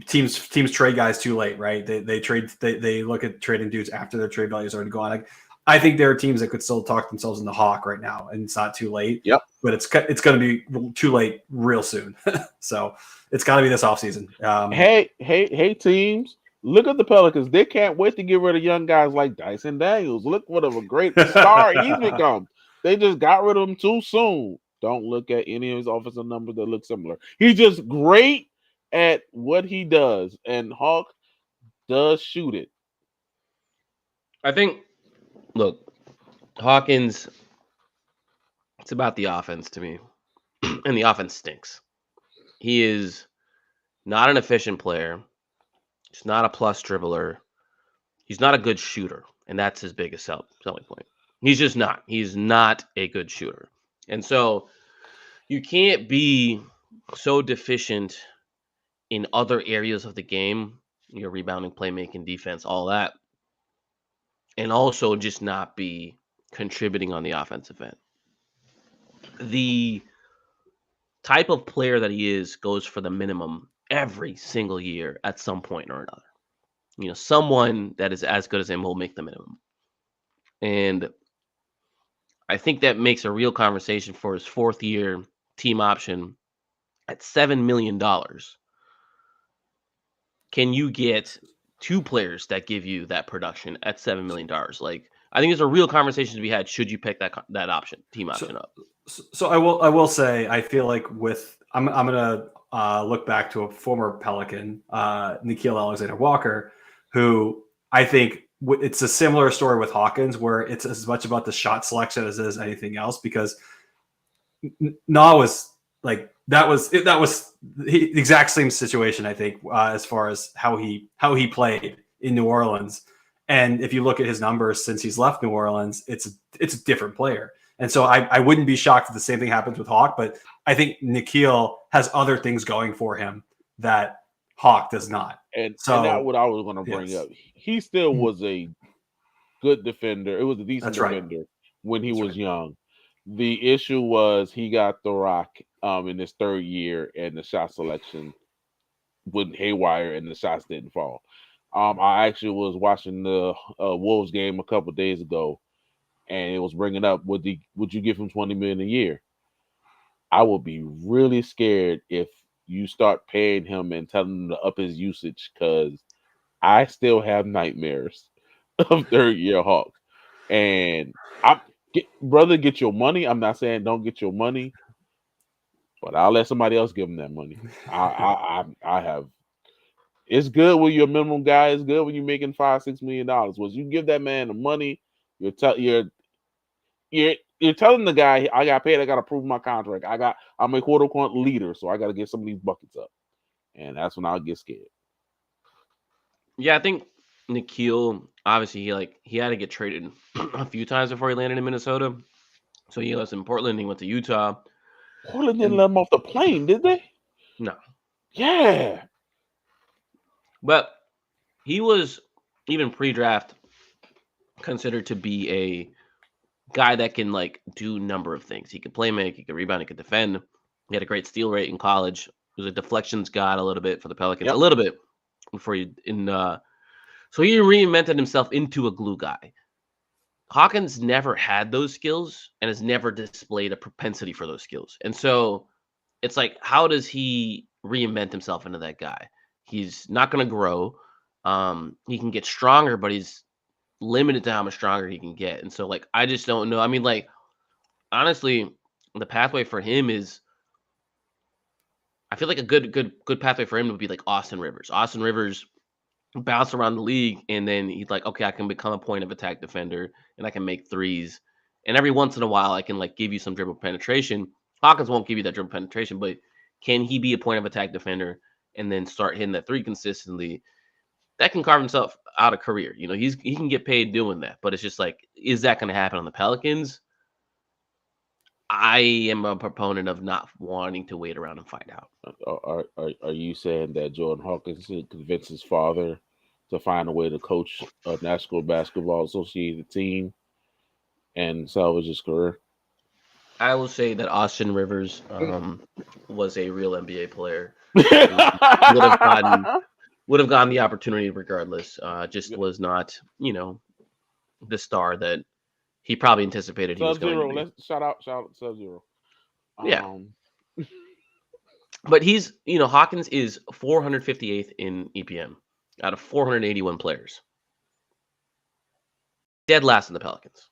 teams trade guys too late, right? They look at trading dudes after their trade value is already gone. I think there are teams that could still talk themselves into Hawk right now, and it's not too late. Yep. But it's going to be too late real soon. So it's got to be this offseason. Hey, teams. Look at the Pelicans. They can't wait to get rid of young guys like Dyson Daniels. Look what a great star he's become. They just got rid of him too soon. Don't look at any of his offensive numbers that look similar. He's just great at what he does, and Hawk does shoot it. I think, look, Hawkins, it's about the offense to me, and the offense stinks. He is not an efficient player. He's not a plus dribbler. He's not a good shooter, and that's his biggest selling point. He's just not. He's not a good shooter. And so you can't be so deficient in other areas of the game, your rebounding, playmaking, defense, all that, and also just not be contributing on the offensive end. The type of player that he is goes for the minimum every single year at some point or another. You know, someone that is as good as him will make the minimum. And I think that makes a real conversation for his fourth year team option at $7 million. Can you get two players that give you that production at $7 million? Like, I think there's a real conversation to be had. Should you pick that option, team option up? So I will say, I feel like I'm gonna look back to a former Pelican, Nickeil Alexander-Walker, who I think it's a similar story with Hawkins, where it's as much about the shot selection as it is anything else, because Na was like, that was the exact same situation, I think, as far as how he played in New Orleans. And if you look at his numbers since he's left New Orleans, it's a different player. And so I wouldn't be shocked if the same thing happens with Hawk, but I think Nickeil has other things going for him that Hawk does not. And that's what I was going to bring up. He still was a good defender. It was a decent defender when he was young. The issue was he got the rock in his third year, and the shot selection went haywire, and the shots didn't fall. I actually was watching the Wolves game a couple of days ago, and it was bringing up, would you give him $20 million a year? I would be really scared if you start paying him and telling him to up his usage, because I still have nightmares of third-year Hawk. And get your money. I'm not saying don't get your money, but I'll let somebody else give him that money. I have. It's good when you're a minimum guy. It's good when you're making $5-6 million. Once you give that man the money, you're telling the guy, I got paid. I got to prove my contract. I'm a quote-unquote leader, so I got to get some of these buckets up, and that's when I'll get scared. Yeah, I think Nickeil, obviously, he had to get traded a few times before he landed in Minnesota. So he was in Portland. He went to Utah. Portland didn't let him off the plane, did they? No. Yeah. But he was, even pre-draft, considered to be a guy that can do a number of things. He could play make, he could rebound, he could defend. He had a great steal rate in college. He was a deflections god a little bit for the Pelicans, a little bit before so he reinvented himself into a glue guy. Hawkins never had those skills and has never displayed a propensity for those skills. And so it's like, how does he reinvent himself into that guy? He's not going to grow. He can get stronger, but he's limited to how much stronger he can get. And so I just don't know. I mean, honestly, the pathway for him is, I feel like a good pathway for him would be like Austin Rivers. Austin Rivers bounced around the league, and then he's like, okay, I can become a point of attack defender, and I can make threes. And every once in a while, I can give you some dribble penetration. Hawkins won't give you that dribble penetration, but can he be a point of attack defender and then start hitting that three consistently? That can carve himself out a career. You know, he can get paid doing that, but it's just is that going to happen on the Pelicans? I am a proponent of not wanting to wait around and find out. Are you saying that Jordan Hawkins should convince his father to find a way to coach a National Basketball Associated team and salvage his career? I will say that Austin Rivers was a real NBA player. Would have gotten the opportunity regardless. Just was not, the star that he probably anticipated he was going to be. Let's shout out Sub-Zero. Yeah. But he's, Hawkins is 458th in EPM out of 481 players. Dead last in the Pelicans.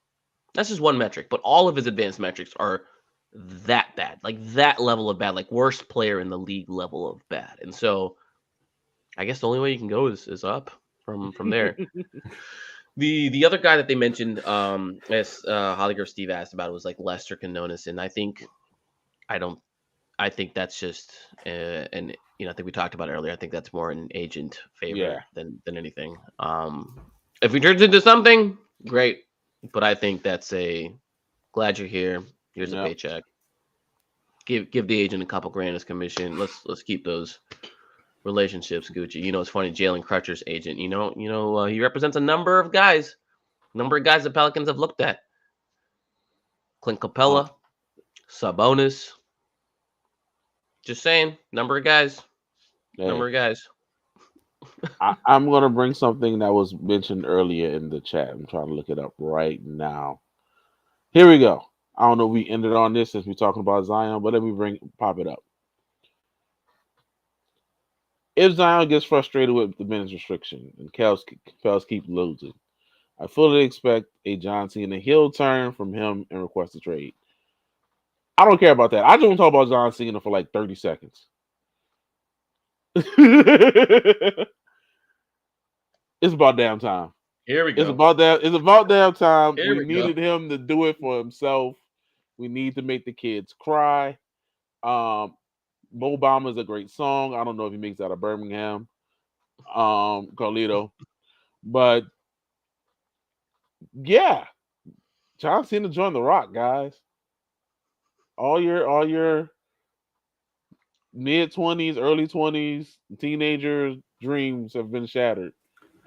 That's just one metric, but all of his advanced metrics are that bad, like that level of bad, like worst player in the league level of bad. And so I guess the only way you can go is up from there. The other guy that they mentioned, as Holliger Steve asked about, it was like Lester Canonis, and I think that's just and I think we talked about it earlier. I think that's more an agent Yeah. favor than anything. If he turns into something, great. But I think that's a glad you're here. Here's a Yep. paycheck. Give the agent a couple grand as commission. Let's keep those relationships Gucci. It's funny. Jalen Crutcher's agent. He represents a number of guys the Pelicans have looked at. Clint Capella, Sabonis. Just saying, number of guys. Hey, I'm going to bring something that was mentioned earlier in the chat. I'm trying to look it up right now. Here we go. I don't know if we ended on this since we're talking about Zion, but let me pop it up. If Zion gets frustrated with the minutes restriction and Pels keep losing, I fully expect a John Cena heel turn from him and request a trade. I don't care about that. I just want to talk about John Cena for like 30 seconds. It's about damn time. Here we go. It's about damn time. Here We needed him to do it for himself. We need to make the kids cry. Mo Bamba is a great song. I don't know if he makes out of Birmingham, Carlito, but yeah, John Cena joined the Rock, guys. All your mid-20s, early 20s, teenagers' dreams have been shattered,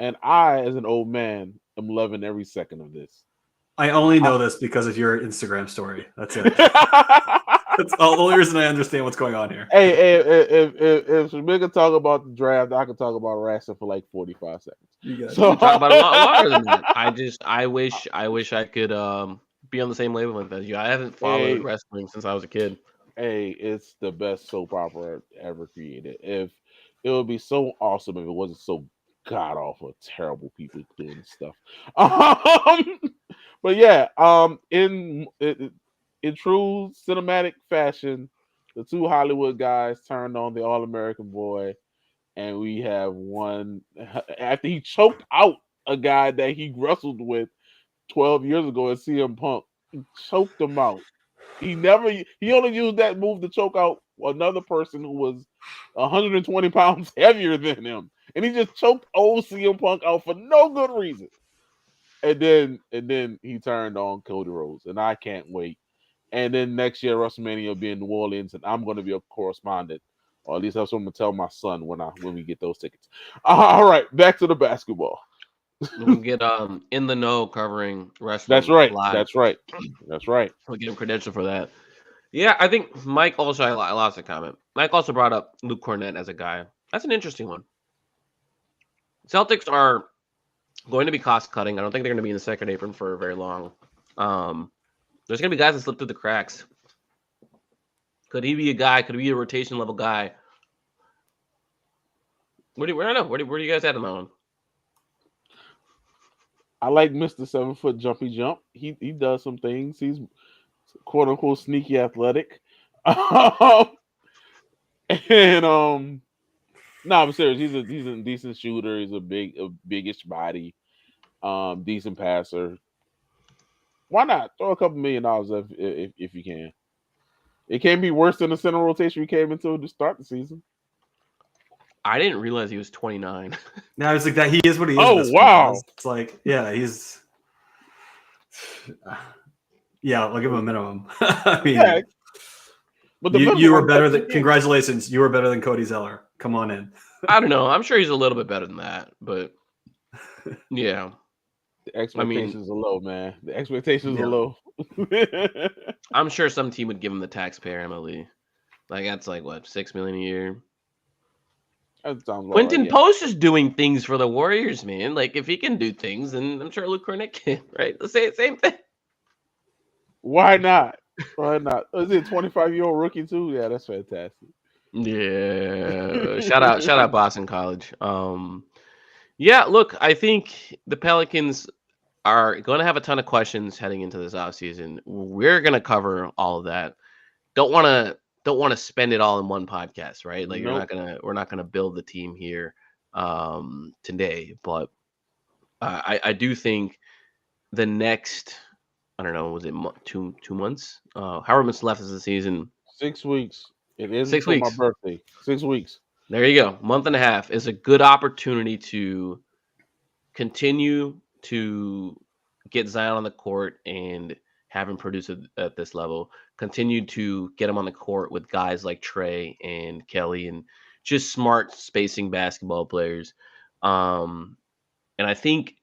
and I, as an old man, am loving every second of this. I only know this because of your Instagram story. That's it. That's the only reason I understand what's going on here. Hey, if Shamika talk about the draft, I could talk about wrestling for like 45 seconds. So talk about a lot longer than that. I wish I could be on the same wavelength as you. I haven't followed wrestling since I was a kid. Hey, it's the best soap opera ever created. If it would be so awesome if it wasn't so god awful, terrible people doing this stuff. But yeah, in true cinematic fashion, the two Hollywood guys turned on the All-American boy, and we have one after he choked out a guy that he wrestled with 12 years ago at CM Punk. He choked him out. He only used that move to choke out another person who was 120 pounds heavier than him. And he just choked old CM Punk out for no good reason. And then he turned on Cody Rhodes, and I can't wait. And then next year WrestleMania will be in New Orleans, and I'm going to be a correspondent, or at least that's what I'm going to tell my son when we get those tickets. All right, back to the basketball. We can get in the know covering wrestling. That's right. Live. That's right. That's right. We'll get him credentialed for that. Yeah, I think Mike also, I lost a comment. Mike also brought up Luke Cornett as a guy. That's an interesting one. Celtics are going to be cost cutting. I don't think they're going to be in the second apron for very long. There's going to be guys that slip through the cracks. Could he be a guy? Could he be a rotation level guy? Where do you guys at on that one? I like Mr. 7-foot jumpy jump. He does some things. He's quote unquote sneaky athletic. No, I'm serious. He's a decent shooter. He's a biggish body, decent passer. Why not throw a couple $1 million if you can? It can't be worse than the center rotation we came into to start the season. I didn't realize he was 29. Now it's like that. He is what he is. Oh wow! It's like he's. Yeah, I'll give him a minimum. I mean, yeah. But you were better than. Congratulations, you were better than Cody Zeller. Come on in. I don't know. I'm sure he's a little bit better than that, but yeah. The expectations are low, man. The expectations are low. I'm sure some team would give him the taxpayer MLE. Like that's like what, $6 million a year. Quentin Post is doing things for the Warriors, man. Like if he can do things, then I'm sure Luke Cornett can, right? Let's say the same thing. Why not? Why not? Is it a 25-year-old rookie too? Yeah, that's fantastic. Yeah. shout out Boston College. Yeah, look, I think the Pelicans are going to have a ton of questions heading into this offseason. We're going to cover all of that. don't want to spend it all in one podcast, right? Like Nope. we're not gonna build the team here today, but I do think the next, I don't know, was it 2 months? However much left is the season. 6 weeks. It ends 6 until my weeks. birthday. 6 weeks. There you go. Month and a half is a good opportunity to continue to get Zion on the court and have him produce at this level. Continue to get him on the court with guys like Trey and Kelly and just smart spacing basketball players. And I think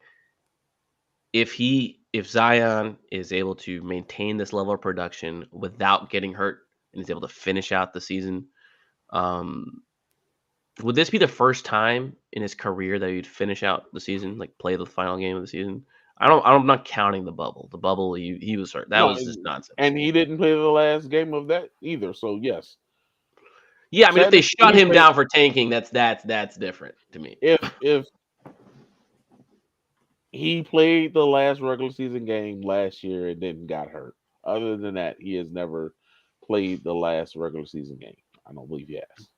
if Zion is able to maintain this level of production without getting hurt and is able to finish out the season, would this be the first time in his career that he'd finish out the season, like play the final game of the season? I'm not counting the bubble. The bubble he was hurt. That No, was just nonsense. and he didn't play the last game of that either. So yes, Yeah, I mean if they technically shut he him played. down for tanking, that's different to me. If he played the last regular season game last year and then got hurt. Other than that, he has never played the last regular season game. I don't believe he has.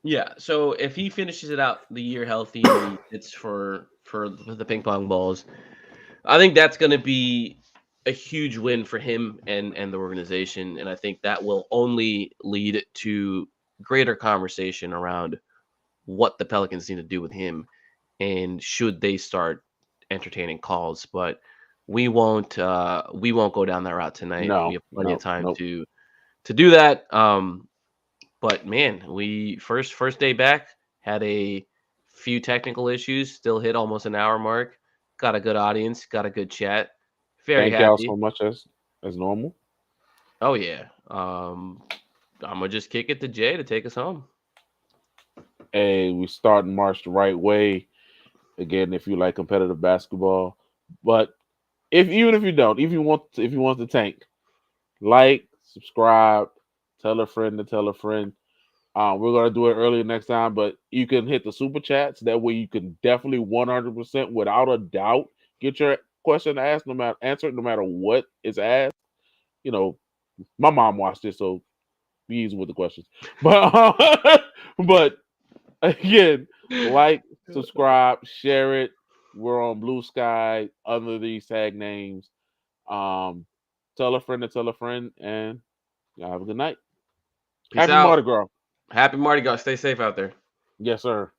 Yeah, so if he finishes it out the year healthy and it's for the ping pong balls, I think that's going to be a huge win for him and the organization, and I think that will only lead to greater conversation around what the Pelicans need to do with him and should they start entertaining calls. But we won't go down that route tonight. We have plenty of time Nope. to do that. But man, we first day back had a few technical issues. Still hit almost an hour mark. Got a good audience. Got a good chat. Very Thank y'all happy. so much as normal. Oh yeah. I'm gonna just kick it to Jay to take us home. Hey, we starting March the right way. Again, if you like competitive basketball, but even if you don't, if you want to tank, like, subscribe, tell a friend to tell a friend. We're gonna do it earlier next time, but you can hit the super chats. That way, you can definitely 100% without a doubt get your question asked, answered, no matter what is asked. You know, my mom watched it, so be easy with the questions. But again, like, subscribe, share it. We're on Blue Sky under these tag names. Tell a friend to tell a friend, and y'all have a good night. Peace Happy out. Mardi Gras. Happy Mardi Gras. Stay safe out there. Yes, sir.